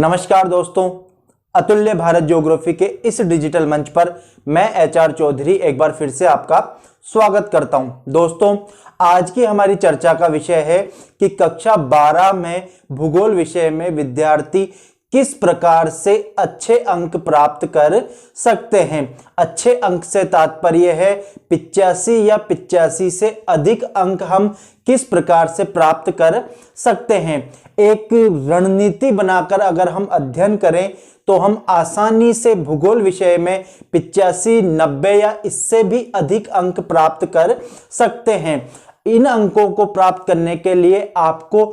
नमस्कार दोस्तों, अतुल्य भारत ज्योग्राफी के इस डिजिटल मंच पर मैं एचआर चौधरी एक बार फिर से आपका स्वागत करता हूं। दोस्तों, आज की हमारी चर्चा का विषय है कि कक्षा 12 में भूगोल विषय में विद्यार्थी किस प्रकार से अच्छे अंक प्राप्त कर सकते हैं। अच्छे अंक से तात्पर्य है 85 या 85 से अधिक अंक हम किस प्रकार से प्राप्त कर सकते हैं। एक रणनीति बनाकर अगर हम अध्ययन करें तो हम आसानी से भूगोल विषय में 85, 90 या इससे भी अधिक अंक प्राप्त कर सकते हैं। इन अंकों को प्राप्त करने के लिए आपको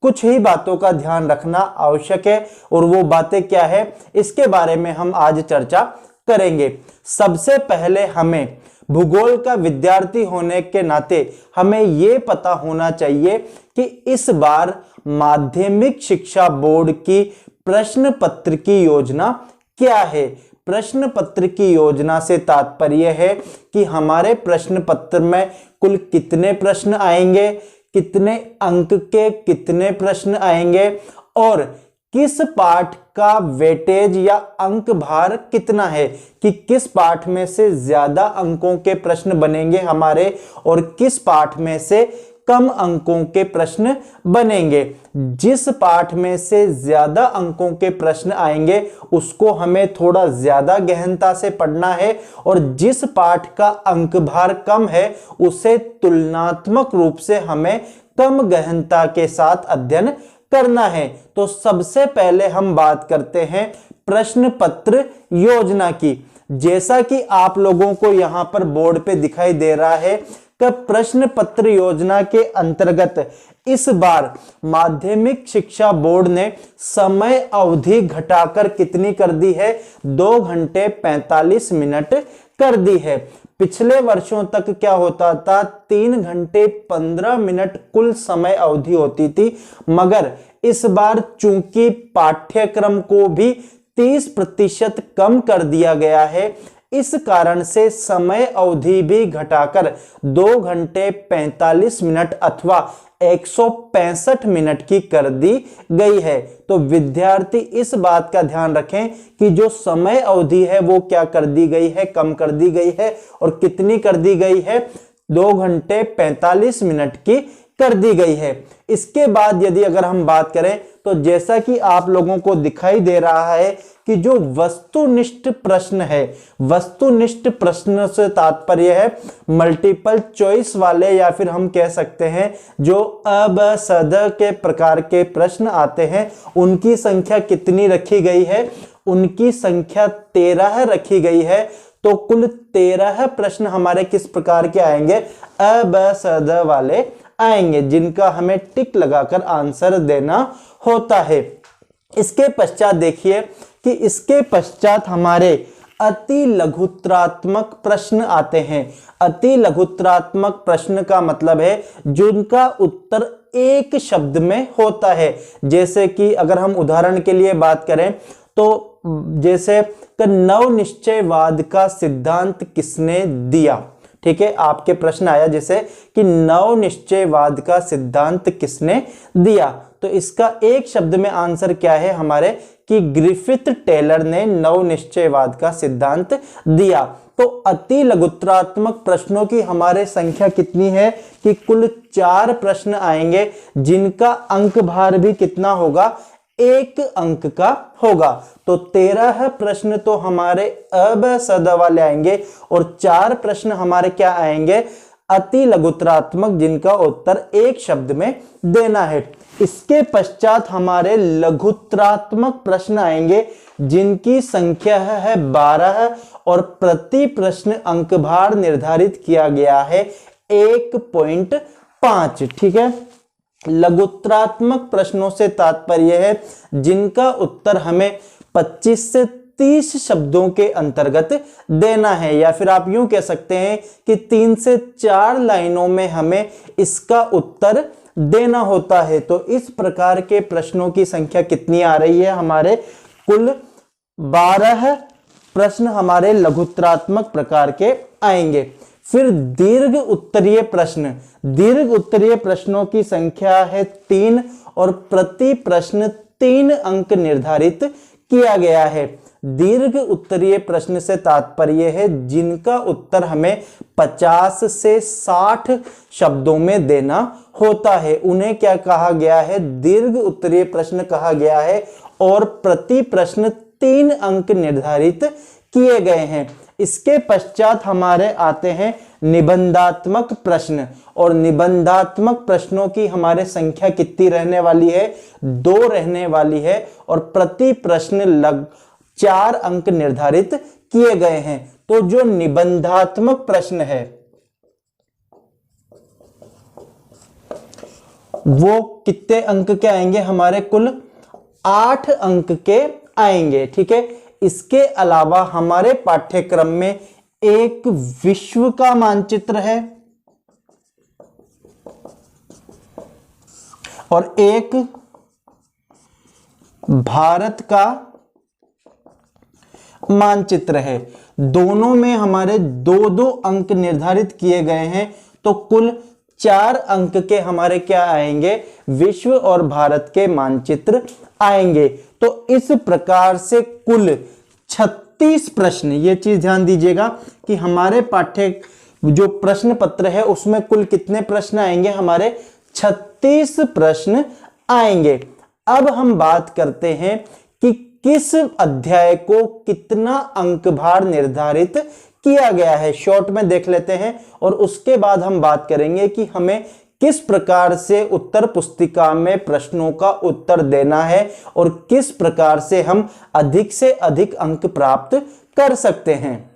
कुछ ही बातों का ध्यान रखना आवश्यक है, और वो बातें क्या है इसके बारे में हम आज चर्चा करेंगे। सबसे पहले हमें भूगोल का विद्यार्थी होने के नाते हमें ये पता होना चाहिए कि इस बार माध्यमिक शिक्षा बोर्ड की प्रश्न पत्र की योजना क्या है। प्रश्न पत्र की योजना से तात्पर्य है कि हमारे प्रश्न पत्र में कुल कितने प्रश्न आएंगे, कितने अंक के कितने प्रश्न आएंगे और किस पाठ का वेटेज या अंक भार कितना है, कि किस पाठ में से ज्यादा अंकों के प्रश्न बनेंगे हमारे और किस पाठ में से कम अंकों के प्रश्न बनेंगे। जिस पाठ में से ज्यादा अंकों के प्रश्न आएंगे उसको हमें थोड़ा ज्यादा गहनता से पढ़ना है, और जिस पाठ का अंक भार कम है उसे तुलनात्मक रूप से हमें कम गहनता के साथ अध्ययन करना है। तो सबसे पहले हम बात करते हैं प्रश्न पत्र योजना की। जैसा कि आप लोगों को यहां पर बोर्ड पे दिखाई दे रहा है कि प्रश्न पत्र योजना के अंतर्गत इस बार माध्यमिक शिक्षा बोर्ड ने समय अवधि घटाकर कितनी कर दी है, 2 घंटे 45 मिनट कर दी है। पिछले वर्षों तक क्या होता था, 3 घंटे 15 मिनट कुल समय अवधि होती थी, मगर इस बार चूंकि पाठ्यक्रम को भी 30% कम कर दिया गया है, इस कारण से समय अवधि भी घटाकर 2 घंटे 45 मिनट अथवा 165 मिनट की कर दी गई है। तो विद्यार्थी इस बात का ध्यान रखें कि जो समय अवधि है वो क्या कर दी गई है, कम कर दी गई है, और कितनी कर दी गई है, 2 घंटे 45 मिनट की कर दी गई है। इसके बाद यदि अगर हम बात करें तो जैसा कि आप लोगों को दिखाई दे रहा है कि जो वस्तुनिष्ठ प्रश्न है, वस्तुनिष्ठ प्रश्न से तात्पर्य है मल्टीपल चॉइस वाले, या फिर हम कह सकते हैं जो अ ब स द के प्रकार के प्रश्न आते हैं, उनकी संख्या कितनी रखी गई है, उनकी संख्या 13 रखी गई है। तो कुल 13 प्रश्न हमारे किस प्रकार के आएंगे, अ ब स द वाले आएंगे, जिनका हमें टिक लगाकर आंसर देना होता है। इसके पश्चात देखिए कि इसके पश्चात हमारे अति लघुत्रात्मक प्रश्न आते हैं। अति लघुत्रात्मक प्रश्न का मतलब है जिनका उत्तर एक शब्द में होता है। जैसे कि अगर हम उदाहरण के लिए बात करें तो जैसे नवनिश्चयवाद का सिद्धांत किसने दिया, ठीक है, आपके प्रश्न आया जैसे कि नवनिश्चयवाद का सिद्धांत किसने दिया, तो इसका एक शब्द में आंसर क्या है हमारे कि ग्रिफिथ टेलर ने नवनिश्चयवाद का सिद्धांत दिया। तो अति लघुत्रात्मक प्रश्नों की हमारे संख्या कितनी है कि कुल 4 प्रश्न आएंगे, जिनका अंक भार भी कितना होगा, 1 अंक का होगा। तो 13 प्रश्न तो हमारे अ ब स द वाले आएंगे और 4 प्रश्न हमारे क्या आएंगे, अति लघुत्रात्मक, जिनका उत्तर एक शब्द में देना है। इसके पश्चात हमारे लघुत्रात्मक प्रश्न आएंगे, जिनकी संख्या है 12 और प्रति प्रश्न अंक भार निर्धारित किया गया है 1.5, ठीक है। लघुत्रात्मक प्रश्नों से तात्पर्य है जिनका उत्तर हमें 25 से 30 शब्दों के अंतर्गत देना है, या फिर आप यूं कह सकते हैं कि 3 से 4 लाइनों में हमें इसका उत्तर देना होता है। तो इस प्रकार के प्रश्नों की संख्या कितनी आ रही है, हमारे कुल 12 प्रश्न हमारे लघुत्रात्मक प्रकार के आएंगे। फिर दीर्घ उत्तरीय प्रश्न, दीर्घ उत्तरीय प्रश्नों की संख्या है 3 और प्रति प्रश्न 3 अंक निर्धारित किया गया है। दीर्घ उत्तरीय प्रश्न से तात्पर्य है जिनका उत्तर हमें 50 से 60 शब्दों में देना होता है, उन्हें क्या कहा गया है, दीर्घ उत्तरीय प्रश्न कहा गया है। और प्रति प्रश्न 3 अंक निर्धारित किए गए हैं। इसके पश्चात हमारे आते हैं निबंधात्मक प्रश्न, और निबंधात्मक प्रश्नों की हमारे संख्या कितनी रहने वाली है, 2 रहने वाली है, और प्रति प्रश्न 4 अंक निर्धारित किए गए हैं। तो जो निबंधात्मक प्रश्न है वो कितने अंक के आएंगे, हमारे कुल 8 अंक के आएंगे। ठीक है, इसके अलावा हमारे पाठ्यक्रम में एक विश्व का मानचित्र है और एक भारत का मानचित्र है। दोनों में हमारे 2-2 अंक निर्धारित किए गए हैं, तो कुल 4 अंक के हमारे क्या आएंगे, विश्व और भारत के मानचित्र आएंगे। तो इस प्रकार से कुल 36 प्रश्न, ये चीज ध्यान दीजिएगा कि हमारे पाठ्य जो प्रश्न पत्र है उसमें कुल कितने प्रश्न आएंगे, हमारे 36 प्रश्न आएंगे। अब हम बात करते हैं कि किस अध्याय को कितना अंक भार निर्धारित किया गया है, शॉर्ट में देख लेते हैं और उसके बाद हम बात करेंगे कि हमें किस प्रकार से उत्तर पुस्तिका में प्रश्नों का उत्तर देना है और किस प्रकार से हम अधिक से अधिक अंक प्राप्त कर सकते हैं।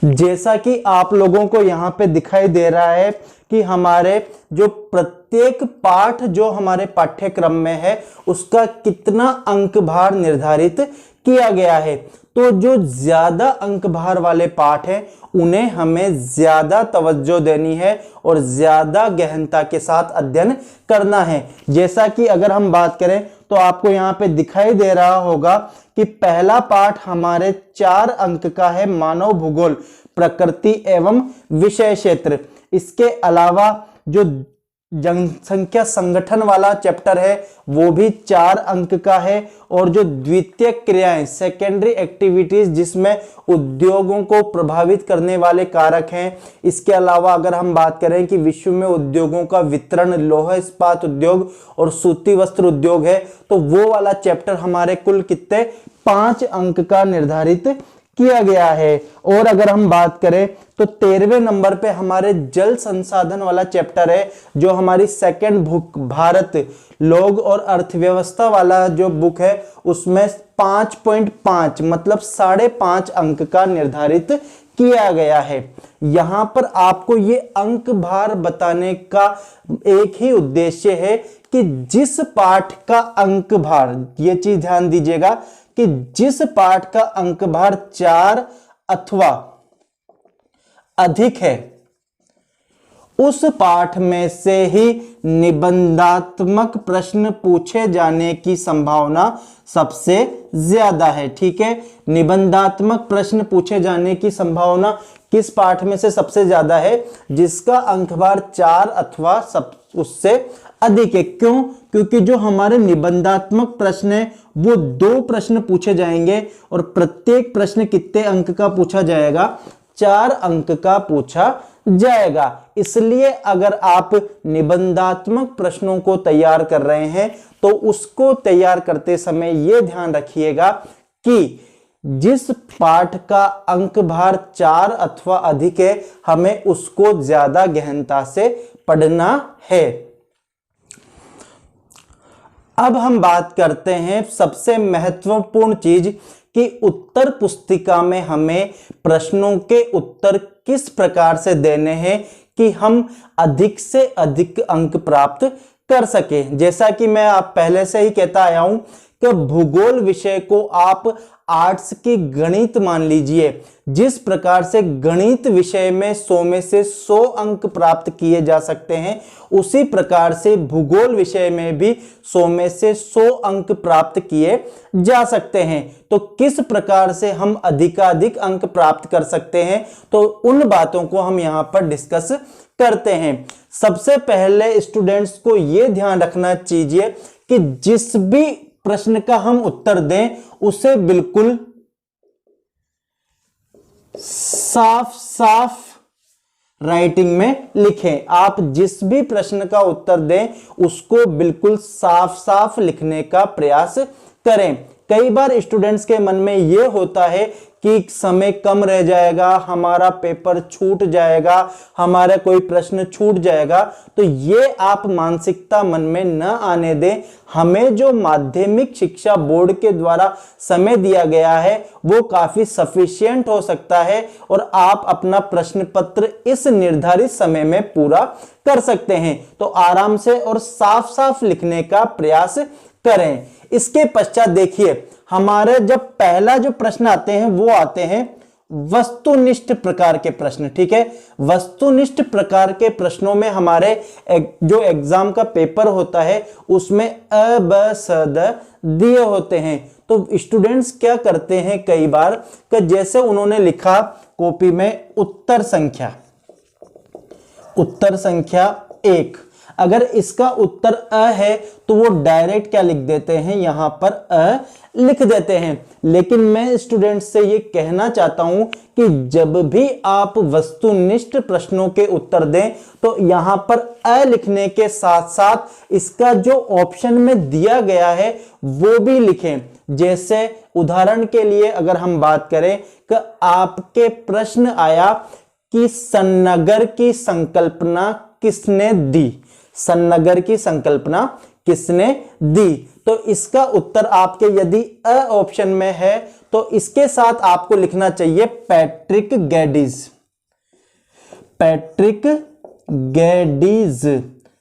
जैसा कि आप लोगों को यहां पे दिखाई दे रहा है कि हमारे जो प्रत्येक पाठ जो हमारे पाठ्यक्रम में है उसका कितना अंक भार निर्धारित किया गया है। तो जो ज्यादा अंक भार वाले पाठ हैं उन्हें हमें ज्यादा तवज्जो देनी है और ज्यादा गहनता के साथ अध्ययन करना है। जैसा कि अगर हम बात करें तो आपको यहाँ पे दिखाई दे रहा होगा कि पहला पाठ हमारे 4 अंक का है, मानव भूगोल प्रकृति एवं विषय क्षेत्र। इसके अलावा जो जनसंख्या संगठन वाला चैप्टर है वो भी 4 अंक का है, और जो द्वितीय क्रियाएं सेकेंडरी एक्टिविटीज जिसमें उद्योगों को प्रभावित करने वाले कारक हैं, इसके अलावा अगर हम बात करें कि विश्व में उद्योगों का वितरण लौह इस्पात उद्योग और सूती वस्त्र उद्योग है, तो वो वाला चैप्टर हमारे कुल कितने 5 अंक का निर्धारित किया गया है। और अगर हम बात करें तो 13वें नंबर पे हमारे जल संसाधन वाला चैप्टर है, जो हमारी सेकंड बुक भारत लोग और अर्थव्यवस्था वाला जो बुक है उसमें 5.5 मतलब 5.5 अंक का निर्धारित किया गया है। यहां पर आपको ये अंक भार बताने का एक ही उद्देश्य है कि जिस पाठ का अंक भार, ये चीज ध्यान दीजिएगा कि जिस पाठ का अंक भार 4 अथवा अधिक है उस पाठ में से ही निबंधात्मक प्रश्न पूछे जाने की संभावना सबसे ज्यादा है। ठीक है, निबंधात्मक प्रश्न पूछे जाने की संभावना किस पाठ में से सबसे ज्यादा है, जिसका अंक भार 4 अथवा उससे अधिक है। क्यों? क्योंकि जो हमारे निबंधात्मक प्रश्न है वो 2 प्रश्न पूछे जाएंगे और प्रत्येक प्रश्न कितने अंक का पूछा जाएगा, 4 अंक का पूछा जाएगा। इसलिए अगर आप निबंधात्मक प्रश्नों को तैयार कर रहे हैं तो उसको तैयार करते समय यह ध्यान रखिएगा कि जिस पाठ का अंक भार 4 अथवा अधिक है हमें उसको ज्यादा गहनता से पढ़ना है। अब हम बात करते हैं सबसे महत्वपूर्ण चीज कि उत्तर पुस्तिका में हमें प्रश्नों के उत्तर किस प्रकार से देने हैं कि हम अधिक से अधिक अंक प्राप्त कर सके। जैसा कि मैं आप पहले से ही कहता आया हूं कि भूगोल विषय को आप आर्ट्स की गणित मान लीजिए। जिस प्रकार से गणित विषय में 100 में से 100 अंक प्राप्त किए जा सकते हैं, उसी प्रकार से भूगोल विषय में भी 100 में से 100 अंक प्राप्त किए जा सकते हैं। तो किस प्रकार से हम अधिकाधिक अंक प्राप्त कर सकते हैं, तो उन बातों को हम यहां पर डिस्कस करते हैं। सबसे पहले स्टूडेंट्स को यह ध्यान रखना चाहिए कि जिस भी प्रश्न का हम उत्तर दें उसे बिल्कुल साफ साफ राइटिंग में लिखें। आप जिस भी प्रश्न का उत्तर दें उसको बिल्कुल साफ साफ लिखने का प्रयास करें। कई बार स्टूडेंट्स के मन में यह होता है कि समय कम रह जाएगा, हमारा पेपर छूट जाएगा, हमारा कोई प्रश्न छूट जाएगा, तो ये आप मानसिकता मन में न आने दें। हमें जो माध्यमिक शिक्षा बोर्ड के द्वारा समय दिया गया है वो काफी सफिशिएंट हो सकता है और आप अपना प्रश्न पत्र इस निर्धारित समय में पूरा कर सकते हैं। तो आराम से और साफ साफ लिखने का प्रयास करें। इसके पश्चात देखिए, हमारे जब पहला जो प्रश्न आते हैं वो आते हैं वस्तुनिष्ठ प्रकार के प्रश्न। ठीक है, वस्तुनिष्ठ प्रकार के प्रश्नों में हमारे जो एग्जाम का पेपर होता है उसमें अ ब स द दिए होते हैं। तो स्टूडेंट्स क्या करते हैं कई बार कि जैसे उन्होंने लिखा कॉपी में उत्तर संख्या 1, अगर इसका उत्तर अ है तो वो डायरेक्ट क्या लिख देते हैं, यहां पर अ लिख देते हैं। लेकिन मैं स्टूडेंट्स से ये कहना चाहता हूं कि जब भी आप वस्तुनिष्ठ प्रश्नों के उत्तर दें तो यहां पर अ लिखने के साथ साथ इसका जो ऑप्शन में दिया गया है वो भी लिखें। जैसे उदाहरण के लिए अगर हम बात करें कि आपके प्रश्न आया कि सन्नगर की संकल्पना किसने दी, सन्नगर की संकल्पना किसने दी, तो इसका उत्तर आपके यदि अ ऑप्शन में है तो इसके साथ आपको लिखना चाहिए पैट्रिक गैडीज।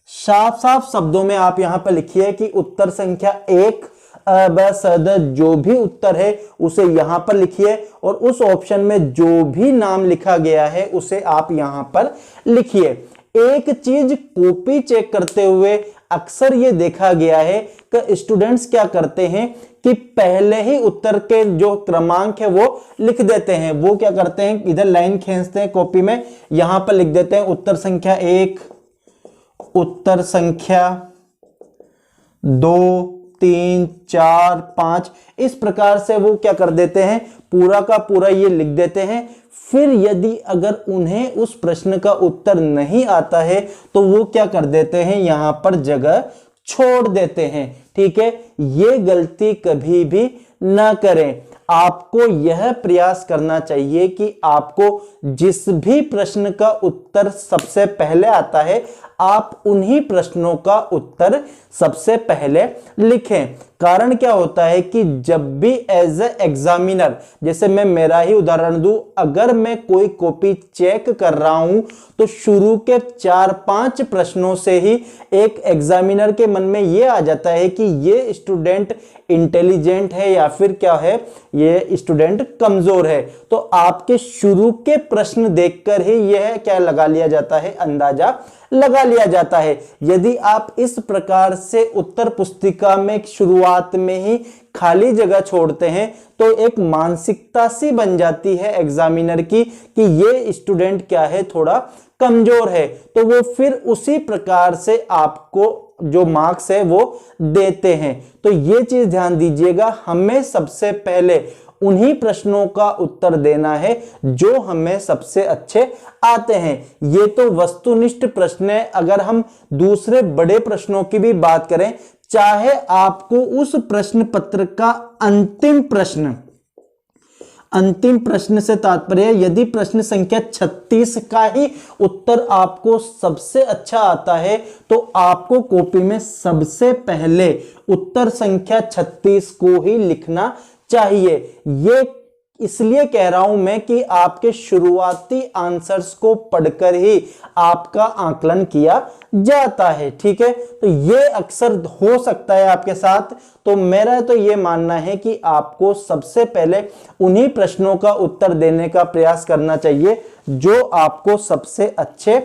साफ साफ शब्दों में आप यहां पर लिखिए कि उत्तर संख्या 1 अ ब स द जो भी उत्तर है उसे यहां पर लिखिए और उस ऑप्शन में जो भी नाम लिखा गया है उसे आप यहां पर लिखिए। एक चीज कॉपी चेक करते हुए अक्सर ये देखा गया है कि स्टूडेंट्स क्या करते हैं कि पहले ही उत्तर के जो क्रमांक है वो लिख देते हैं। वो क्या करते हैं, इधर लाइन खींचते हैं कॉपी में, यहां पर लिख देते हैं उत्तर संख्या 1, उत्तर संख्या 2, 3, 4, 5, इस प्रकार से वो क्या कर देते हैं, पूरा का पूरा ये लिख देते हैं। फिर यदि अगर उन्हें उस प्रश्न का उत्तर नहीं आता है तो वो क्या कर देते हैं, यहां पर जगह छोड़ देते हैं। ठीक है, ये गलती कभी भी ना करें। आपको यह प्रयास करना चाहिए कि आपको जिस भी प्रश्न का उत्तर सबसे पहले आता है आप उन्हीं प्रश्नों का उत्तर सबसे पहले लिखें। कारण क्या होता है कि जब भी एज ए एग्जामिनर, जैसे मैं मेरा ही उदाहरण दूं, अगर मैं कोई कॉपी चेक कर रहा हूं तो शुरू के 4-5 प्रश्नों से ही एक एग्जामिनर के मन में यह आ जाता है कि ये स्टूडेंट इंटेलिजेंट है या फिर क्या है, ये स्टूडेंट कमजोर है। तो आपके शुरू के प्रश्न देखकर ही यह क्या लगा लिया जाता है, अंदाजा लगा लिया जाता है। यदि आप इस प्रकार से उत्तर पुस्तिका में शुरुआत में ही खाली जगह छोड़ते हैं तो एक मानसिकता सी बन जाती है एग्जामिनर की कि ये स्टूडेंट क्या है, थोड़ा कमजोर है, तो वो फिर उसी प्रकार से आपको जो मार्क्स है वो देते हैं। तो ये चीज ध्यान दीजिएगा, हमें सबसे पहले उन्हीं प्रश्नों का उत्तर देना है जो हमें सबसे अच्छे आते हैं। ये तो वस्तुनिष्ठ प्रश्न है। अगर हम दूसरे बड़े प्रश्नों की भी बात करें, चाहे आपको उस प्रश्न पत्र का अंतिम प्रश्न से तात्पर्य यदि प्रश्न संख्या 36 का ही उत्तर आपको सबसे अच्छा आता है तो आपको कॉपी में सबसे पहले उत्तर संख्या 36 को ही लिखना चाहिए। ये इसलिए कह रहा हूं मैं कि आपके शुरुआती आंसर्स को पढ़कर ही आपका आकलन किया जाता है। ठीक है, तो ये अक्सर हो सकता है आपके साथ। तो मेरा तो ये मानना है कि आपको सबसे पहले उन्हीं प्रश्नों का उत्तर देने का प्रयास करना चाहिए जो आपको सबसे अच्छे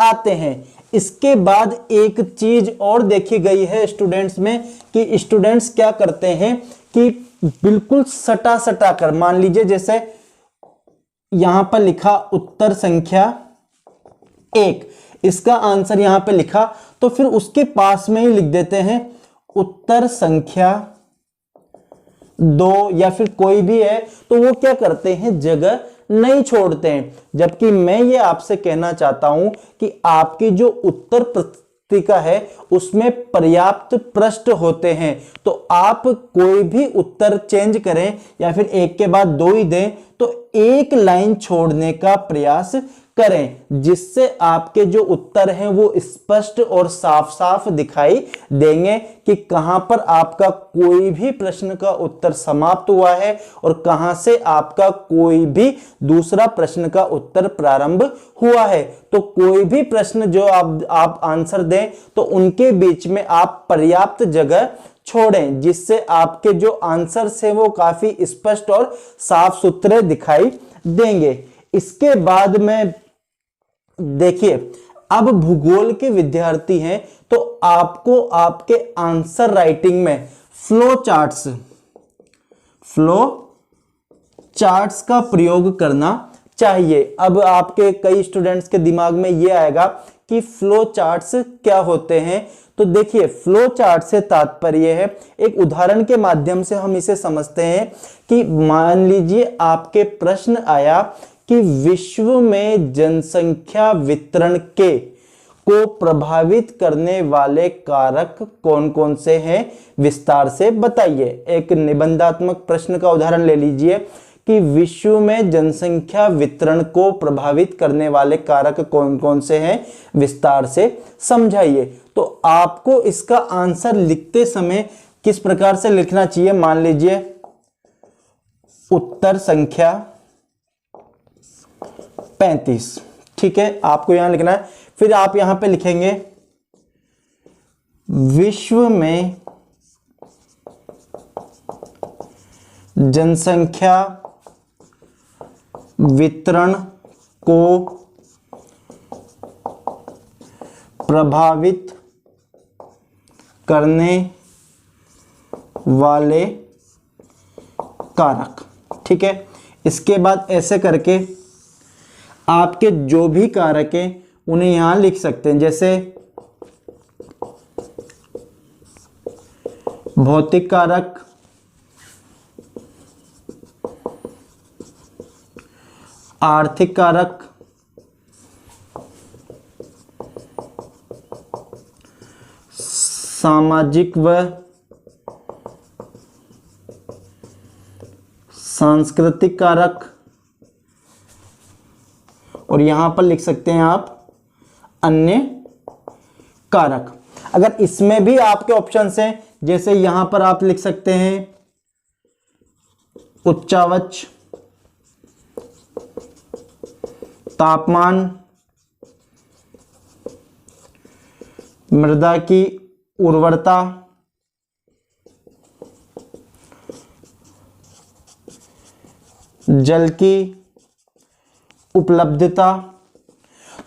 आते हैं। इसके बाद एक चीज और देखी गई है स्टूडेंट्स में कि स्टूडेंट्स क्या करते हैं कि बिल्कुल सटा सटा कर, मान लीजिए जैसे यहां पर लिखा उत्तर संख्या 1, इसका आंसर यहां पे लिखा तो फिर उसके पास में ही लिख देते हैं उत्तर संख्या 2 या फिर कोई भी है तो वो क्या करते हैं, जगह नहीं छोड़ते हैं। जबकि मैं ये आपसे कहना चाहता हूं कि आपकी जो उत्तर पुस्तिका है उसमें पर्याप्त पृष्ठ होते हैं, तो आप कोई भी उत्तर चेंज करें या फिर एक के बाद दो ही दें तो एक लाइन छोड़ने का प्रयास करें, जिससे आपके जो उत्तर हैं वो स्पष्ट और साफ साफ दिखाई देंगे कि कहां पर आपका कोई भी प्रश्न का उत्तर समाप्त हुआ है और कहां से आपका कोई भी दूसरा प्रश्न का उत्तर प्रारंभ हुआ है। तो कोई भी प्रश्न जो आप आंसर दें तो उनके बीच में आप पर्याप्त जगह छोड़ें, जिससे आपके जो आंसर्स हैं वो काफी स्पष्ट और साफ सुथरे दिखाई देंगे। इसके बाद में देखिए, अब भूगोल के विद्यार्थी हैं तो आपको आपके आंसर राइटिंग में फ्लो चार्ट्स का प्रयोग करना चाहिए। अब आपके कई स्टूडेंट्स के दिमाग में यह आएगा कि फ्लो चार्ट्स क्या होते हैं। तो देखिए, फ्लो चार्ट से तात्पर्य है, एक उदाहरण के माध्यम से हम इसे समझते हैं कि मान लीजिए आपके प्रश्न आया कि विश्व में जनसंख्या वितरण को प्रभावित करने वाले कारक कौन कौन से हैं, विस्तार से बताइए। एक निबंधात्मक प्रश्न का उदाहरण ले लीजिए कि विश्व में जनसंख्या वितरण को प्रभावित करने वाले कारक कौन कौन से हैं, विस्तार से समझाइए। तो आपको इसका आंसर लिखते समय किस प्रकार से लिखना चाहिए, मान लीजिए उत्तर संख्या 35, ठीक है, आपको यहां लिखना है। फिर आप यहां पे लिखेंगे विश्व में जनसंख्या वितरण को प्रभावित करने वाले कारक, ठीक है। इसके बाद ऐसे करके आपके जो भी कारक हैं उन्हें यहां लिख सकते हैं, जैसे भौतिक कारक, आर्थिक कारक, सामाजिक व सांस्कृतिक कारक, और यहां पर लिख सकते हैं आप अन्य कारक। अगर इसमें भी आपके ऑप्शंस हैं, जैसे यहां पर आप लिख सकते हैं उच्चावच, तापमान, मृदा की उर्वरता, जल की उपलब्धता।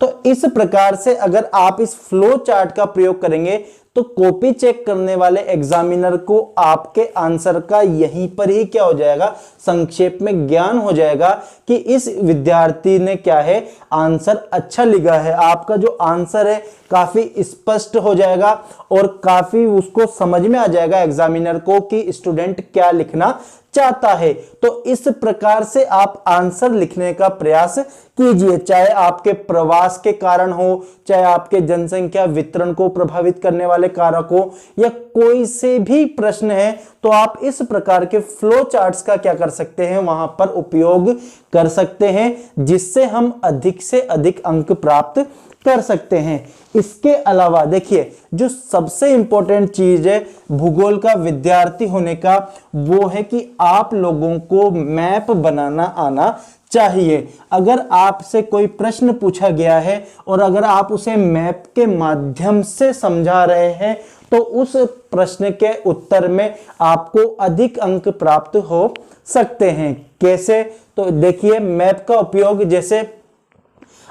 तो इस प्रकार से अगर आप इस फ्लो चार्ट का प्रयोग करेंगे तो कॉपी चेक करने वाले एग्जामिनर को आपके आंसर का यहीं पर ही क्या हो जाएगा, संक्षेप में ज्ञान हो जाएगा कि इस विद्यार्थी ने क्या है, आंसर अच्छा लिखा है। आपका जो आंसर है काफी स्पष्ट हो जाएगा और काफी उसको समझ में आ जाएगा एग्जामिनर को कि स्टूडेंट क्या लिखना चाहता है। तो इस प्रकार से आप आंसर लिखने का प्रयास कीजिए, चाहे आपके प्रवास के कारण हो, चाहे आपके जनसंख्या वितरण को प्रभावित करने वाले कारक हो, या कोई से भी प्रश्न है, तो आप इस प्रकार के फ्लो चार्ट्स का क्या कर सकते हैं, वहां पर उपयोग कर सकते हैं, जिससे हम अधिक से अधिक अंक प्राप्त कर सकते हैं। इसके अलावा देखिए, जो सबसे इंपॉर्टेंट चीज है भूगोल का विद्यार्थी होने का, वो है कि आप लोगों को मैप बनाना आना चाहिए। अगर आपसे कोई प्रश्न पूछा गया है और अगर आप उसे मैप के माध्यम से समझा रहे हैं तो उस प्रश्न के उत्तर में आपको अधिक अंक प्राप्त हो सकते हैं। कैसे? तो देखिए, मैप का उपयोग, जैसे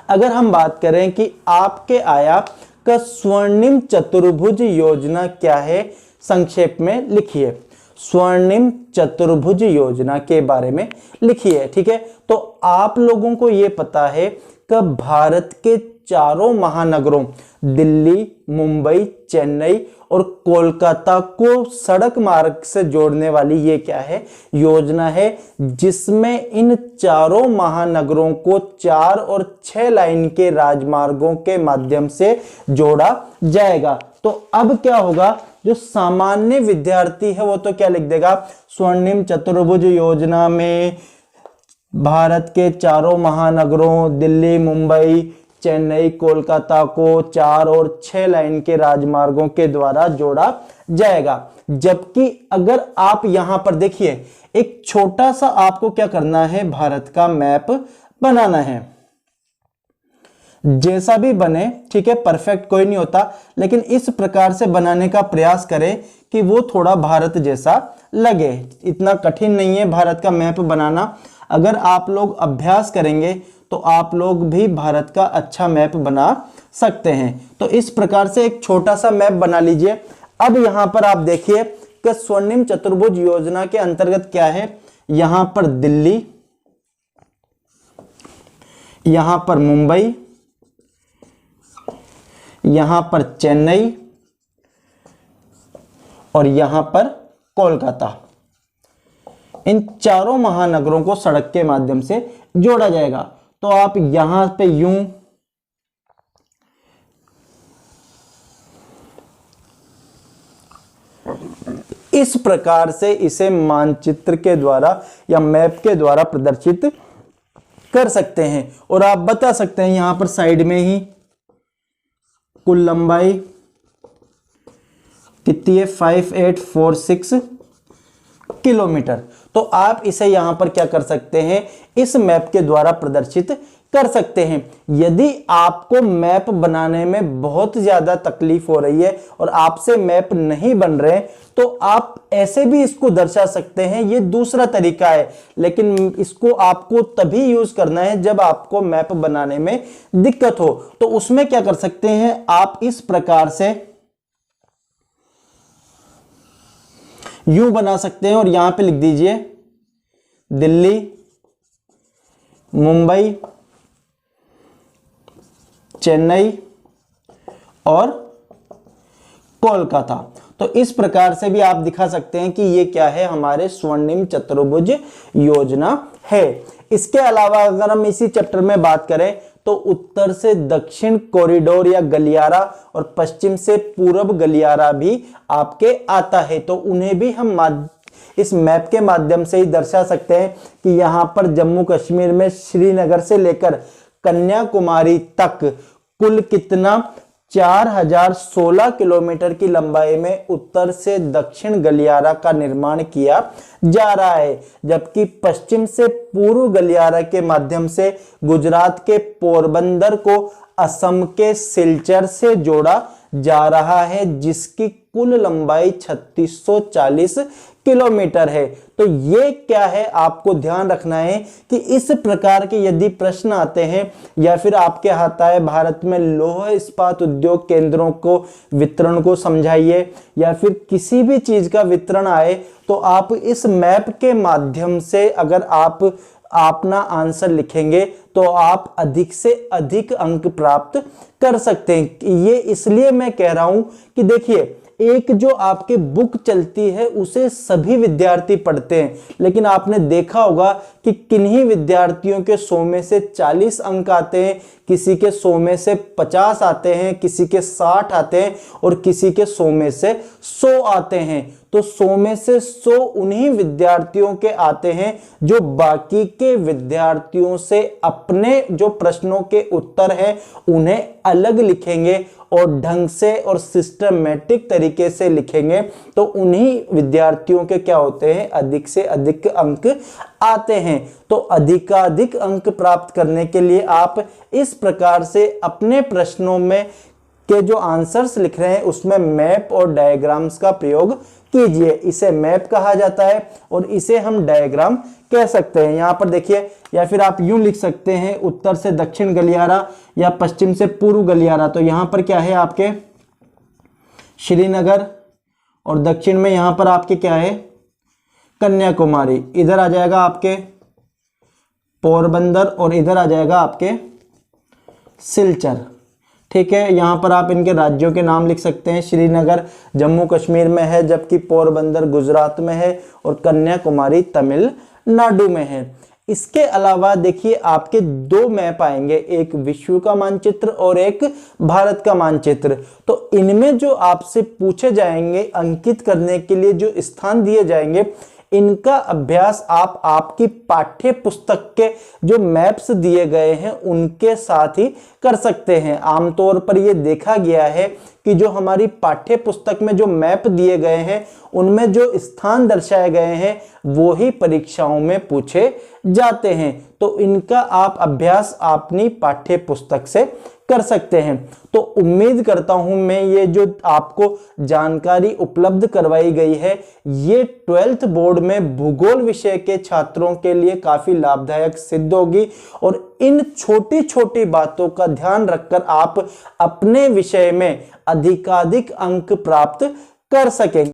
अगर हम बात करें कि आपके आया का स्वर्णिम चतुर्भुज योजना क्या है, संक्षेप में लिखिए। स्वर्णिम चतुर्भुज योजना के बारे में लिखिए, ठीक है। तो आप लोगों को यह पता है कि भारत के चारों महानगरों दिल्ली, मुंबई, चेन्नई और कोलकाता को सड़क मार्ग से जोड़ने वाली ये क्या है, योजना है, जिसमें इन चारों महानगरों को 4 और 6 लाइन के राजमार्गों के माध्यम से जोड़ा जाएगा। तो अब क्या होगा, जो सामान्य विद्यार्थी है वो तो क्या लिख देगा, स्वर्णिम चतुर्भुज योजना में भारत के चारों महानगरों दिल्ली, मुंबई, चेन्नई, कोलकाता को 4 और 6 लाइन के राजमार्गों के द्वारा जोड़ा जाएगा। जबकि अगर आप यहां पर देखिए, एक छोटा सा आपको क्या करना है, भारत का मैप बनाना है। जैसा भी बने, ठीक है, परफेक्ट कोई नहीं होता, लेकिन इस प्रकार से बनाने का प्रयास करें कि वो थोड़ा भारत जैसा लगे। इतना कठिन नहीं है भारत का मैप बनाना। अगर आप लोग अभ्यास करेंगे तो आप लोग भी भारत का अच्छा मैप बना सकते हैं। तो इस प्रकार से एक छोटा सा मैप बना लीजिए। अब यहां पर आप देखिए कि स्वर्णिम चतुर्भुज योजना के अंतर्गत क्या है, यहां पर दिल्ली, यहां पर मुंबई, यहां पर चेन्नई और यहां पर कोलकाता, इन चारों महानगरों को सड़क के माध्यम से जोड़ा जाएगा। तो आप यहां पे यूं इस प्रकार से इसे मानचित्र के द्वारा या मैप के द्वारा प्रदर्शित कर सकते हैं। और आप बता सकते हैं यहां पर साइड में ही कुल लंबाई कितनी है, 5846 किलोमीटर। तो आप इसे यहां पर क्या कर सकते हैं, इस मैप के द्वारा प्रदर्शित कर सकते हैं। यदि आपको मैप बनाने में बहुत ज्यादा तकलीफ हो रही है और आपसे मैप नहीं बन रहे, तो आप ऐसे भी इसको दर्शा सकते हैं। ये दूसरा तरीका है, लेकिन इसको आपको तभी यूज करना है जब आपको मैप बनाने में दिक्कत हो। तो उसमें क्या कर सकते हैं, आप इस प्रकार से यूं बना सकते हैं और यहां पे लिख दीजिए दिल्ली, मुंबई, चेन्नई और कोलकाता। तो इस प्रकार से भी आप दिखा सकते हैं कि ये क्या है, हमारे स्वर्णिम चतुर्भुज योजना है। इसके अलावा अगर हम इसी चैप्टर में बात करें तो उत्तर से दक्षिण कॉरिडोर या गलियारा और पश्चिम से पूर्व गलियारा भी आपके आता है। तो उन्हें भी हम इस मैप के माध्यम से ही दर्शा सकते हैं कि यहां पर जम्मू कश्मीर में श्रीनगर से लेकर कन्याकुमारी तक कुल कितना 4016 किलोमीटर की लंबाई में उत्तर से दक्षिण गलियारा का निर्माण किया जा रहा है, जबकि पश्चिम से पूर्व गलियारा के माध्यम से गुजरात के पोरबंदर को असम के सिलचर से जोड़ा जा रहा है, जिसकी कुल लंबाई 3640 किलोमीटर है। तो ये क्या है, आपको ध्यान रखना है कि इस प्रकार के यदि प्रश्न आते हैं या फिर आपके आता है भारत में लौह इस्पात उद्योग केंद्रों को वितरण को समझाइए या फिर किसी भी चीज का वितरण आए, तो आप इस मैप के माध्यम से अगर आप अपना आंसर लिखेंगे तो आप अधिक से अधिक अंक प्राप्त कर सकते हैं। ये इसलिए मैं कह रहा हूं कि देखिए, एक जो आपके बुक चलती है उसे सभी विद्यार्थी पढ़ते हैं, लेकिन आपने देखा होगा कि किन्हीं विद्यार्थियों के 100 में से 40 अंक आते हैं, किसी के 100 में से 50 आते हैं, किसी के 60 आते हैं और किसी के 100 में से 100 आते हैं। तो 100 में से 100 उन्हीं विद्यार्थियों के आते हैं जो बाकी के विद्यार्थियों से अपने जो प्रश्नों के उत्तर हैं उन्हें अलग लिखेंगे और ढंग से और सिस्टमैटिक तरीके से लिखेंगे, तो उन्हीं विद्यार्थियों के क्या होते हैं, अधिक से अधिक अंक आते हैं। तो अधिकाधिक अंक प्राप्त करने के लिए आप इस प्रकार से अपने प्रश्नों में के जो आंसर्स लिख रहे हैं उसमें मैप और डायग्राम्स का प्रयोग कीजिए। इसे मैप कहा जाता है और इसे हम डायग्राम कह सकते हैं। यहां पर देखिए, या फिर आप यूं लिख सकते हैं उत्तर से दक्षिण गलियारा या पश्चिम से पूर्व गलियारा। तो यहां पर क्या है आपके श्रीनगर और दक्षिण में यहां पर आपके क्या है कन्याकुमारी, इधर आ जाएगा आपके पोरबंदर और इधर आ जाएगा आपके सिलचर। ठीक है। यहाँ पर आप इनके राज्यों के नाम लिख सकते हैं। श्रीनगर जम्मू कश्मीर में है, जबकि पोरबंदर गुजरात में है और कन्याकुमारी तमिलनाडु में है। इसके अलावा देखिए आपके दो मैप आएंगे, एक विश्व का मानचित्र और एक भारत का मानचित्र। तो इनमें जो आपसे पूछे जाएंगे, अंकित करने के लिए जो स्थान दिए जाएंगे, इनका अभ्यास आप आपकी पाठ्य पुस्तक के जो मैप्स दिए गए हैं उनके साथ ही कर सकते हैं। आमतौर पर यह देखा गया है कि जो हमारी पाठ्य पुस्तक में जो मैप दिए गए हैं उनमें जो स्थान दर्शाए गए हैं वो ही परीक्षाओं में पूछे जाते हैं। तो इनका आप अभ्यास अपनी पाठ्य पुस्तक से कर सकते हैं। तो उम्मीद करता हूं मैं ये जो आपको जानकारी उपलब्ध करवाई गई है ये 12th बोर्ड में भूगोल विषय के छात्रों के लिए काफी लाभदायक सिद्ध होगी और इन छोटी छोटी बातों का ध्यान रखकर आप अपने विषय में अधिकाधिक अंक प्राप्त कर सकेंगे।